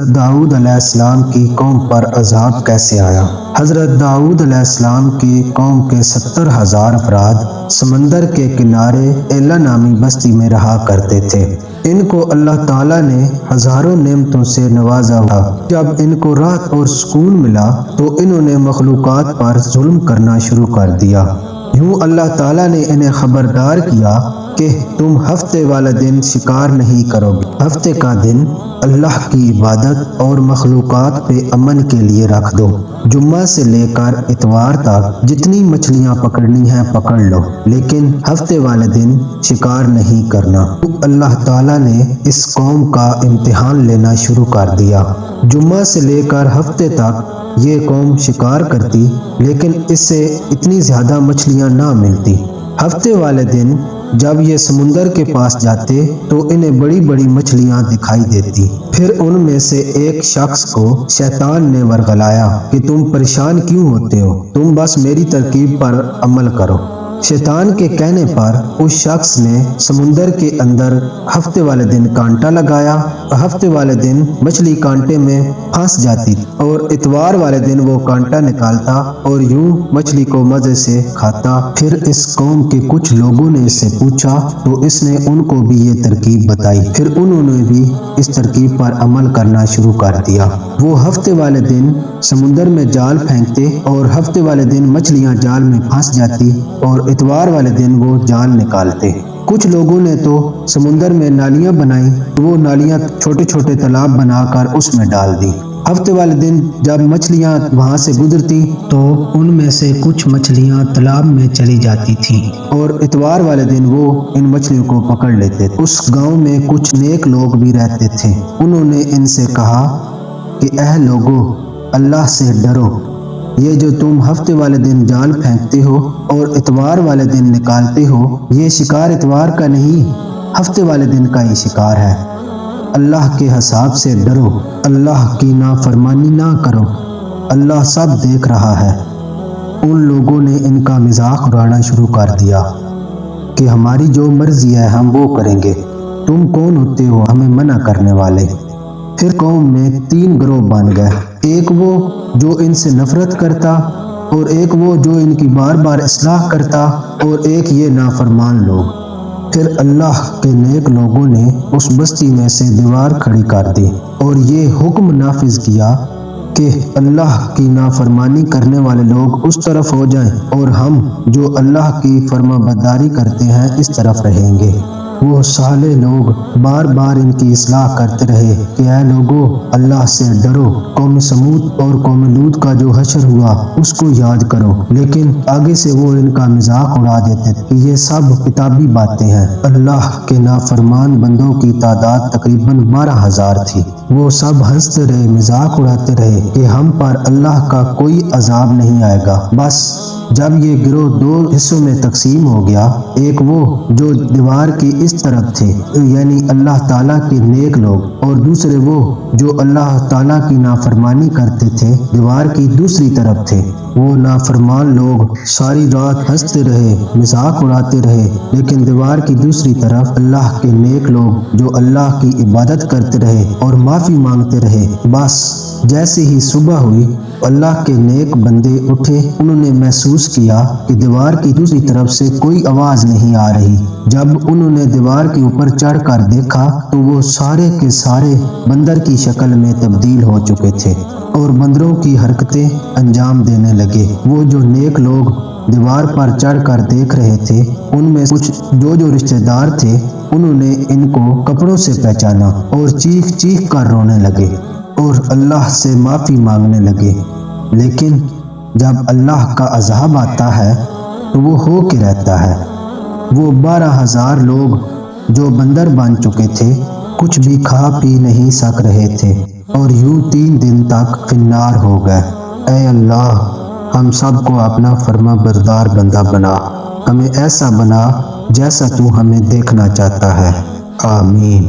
داؤد علیہ السلام کی قوم پر عذاب کیسے آیا؟ حضرت داؤد علیہ السلام کی قوم کے 70,000 افراد سمندر کے کنارے ایلا نامی بستی میں رہا کرتے تھے۔ ان کو اللہ تعالیٰ نے ہزاروں نعمتوں سے نوازا تھا۔ جب ان کو راحت اور سکون ملا تو انہوں نے مخلوقات پر ظلم کرنا شروع کر دیا۔ یوں اللہ تعالیٰ نے انہیں خبردار کیا کہ تم ہفتے والا دن شکار نہیں کرو گے۔ ہفتے کا دن اللہ کی عبادت اور مخلوقات پہ امن کے لیے رکھ دو۔ جمعہ سے لے کر اتوار تک جتنی مچھلیاں پکڑنی ہیں پکڑ لو، لیکن ہفتے والے دن شکار نہیں کرنا۔ اللہ تعالیٰ نے اس قوم کا امتحان لینا شروع کر دیا۔ جمعہ سے لے کر ہفتے تک یہ قوم شکار کرتی، لیکن اس سے اتنی زیادہ مچھلیاں نہ ملتی۔ ہفتے والے دن جب یہ سمندر کے پاس جاتے تو انہیں بڑی بڑی مچھلیاں دکھائی دیتی۔ پھر ان میں سے ایک شخص کو شیطان نے ورغلایا کہ تم پریشان کیوں ہوتے ہو، تم بس میری ترکیب پر عمل کرو۔ شیطان کے کہنے پر اس شخص نے سمندر کے اندر ہفتے والے دن کانٹا لگایا۔ ہفتے والے دن مچھلی کانٹے میں پھنس جاتی اور اتوار والے دن وہ کانٹا نکالتا اور یوں مچھلی کو مزے سے کھاتا۔ پھر اس قوم کے کچھ لوگوں نے اس سے پوچھا تو اس نے ان کو بھی یہ ترکیب بتائی۔ پھر انہوں نے بھی اس ترکیب پر عمل کرنا شروع کر دیا۔ وہ ہفتے والے دن سمندر میں جال پھینکتے اور ہفتے والے دن مچھلیاں جال میں پھنس جاتی اور اتوار والے دن وہ جال نکالتے۔ کچھ لوگوں نے تو سمندر میں نالیاں بنائی، وہ نالیاں چھوٹے چھوٹے تالاب بنا کر اس میں ڈال دی۔ ہفتے والے دن جب مچھلیاں وہاں سے گزرتی تو ان میں سے کچھ مچھلیاں تالاب میں چلی جاتی تھیں اور اتوار والے دن وہ ان مچھلیوں کو پکڑ لیتے۔ اس گاؤں میں کچھ نیک لوگ بھی رہتے تھے۔ انہوں نے ان سے کہا کہ اے لوگو، اللہ سے ڈرو۔ یہ جو تم ہفتے والے دن جال پھینکتے ہو اور اتوار والے دن نکالتے ہو، یہ شکار اتوار کا نہیں، ہفتے والے دن کا ہی شکار ہے۔ اللہ کے حساب سے ڈرو، اللہ کی نافرمانی نہ کرو، اللہ سب دیکھ رہا ہے۔ ان لوگوں نے ان کا مذاق اڑانا شروع کر دیا کہ ہماری جو مرضی ہے ہم وہ کریں گے، تم کون ہوتے ہو ہمیں منع کرنے والے؟ پھر قوم میں 3 گروہ بن گئے، ایک وہ جو ان سے نفرت کرتا اور ایک وہ جو ان کی بار بار اصلاح کرتا اور ایک یہ نافرمان لوگ۔ پھر اللہ کے نیک لوگوں نے اس بستی میں سے دیوار کھڑی کر دی اور یہ حکم نافذ کیا کہ اللہ کی نافرمانی کرنے والے لوگ اس طرف ہو جائیں اور ہم جو اللہ کی فرما برداری کرتے ہیں اس طرف رہیں گے۔ وہ صالح لوگ بار بار ان کی اصلاح کرتے رہے کہ اے لوگو، اللہ سے ڈرو۔ قوم سمود اور قوم لوط کا جو حشر ہوا اس کو یاد کرو، لیکن آگے سے وہ ان کا مذاق اڑا دیتے کہ یہ سب کتابی باتیں ہیں۔ اللہ کے نافرمان بندوں کی تعداد تقریباً 12,000 تھی۔ وہ سب ہنستے رہے، مذاق اڑاتے رہے کہ ہم پر اللہ کا کوئی عذاب نہیں آئے گا۔ بس جب یہ گروہ 2 حصوں میں تقسیم ہو گیا، ایک وہ جو دیوار کی اس طرف تھے یعنی اللہ تعالیٰ کے نیک لوگ، اور دوسرے وہ جو اللہ تعالیٰ کی نافرمانی کرتے تھے دیوار کی دوسری طرف تھے۔ وہ نافرمان لوگ ساری رات ہنستے رہے، مذاق اڑاتے رہے، لیکن دیوار کی دوسری طرف اللہ کے نیک لوگ جو اللہ کی عبادت کرتے رہے اور معافی مانگتے رہے۔ بس جیسے ہی صبح ہوئی اللہ کے نیک بندے اٹھے، انہوں نے محسوس کیا کہ دیوار کی دوسری طرف سے کوئی آواز نہیں آ رہی۔ جب انہوں نے دیوار کے اوپر چڑھ کر دیکھا تو وہ سارے کے سارے بندر کی شکل میں تبدیل ہو چکے تھے اور بندروں کی حرکتیں انجام دینے لگے۔ وہ جو نیک لوگ دیوار پر چڑھ کر دیکھ رہے تھے، ان میں کچھ جو رشتہ دار تھے انہوں نے ان کو کپڑوں سے پہچانا اور چیخ چیخ کر رونے لگے اور اللہ سے معافی مانگنے لگے۔ لیکن جب اللہ کا عذاب آتا ہے تو وہ ہو کے رہتا ہے۔ وہ 12,000 لوگ جو بندر بن چکے تھے کچھ بھی کھا پی نہیں سک رہے تھے اور یوں 3 دن تک فنار ہو گئے۔ اے اللہ، ہم سب کو اپنا فرما بردار بندہ بنا، ہمیں ایسا بنا جیسا تو ہمیں دیکھنا چاہتا ہے۔ آمین۔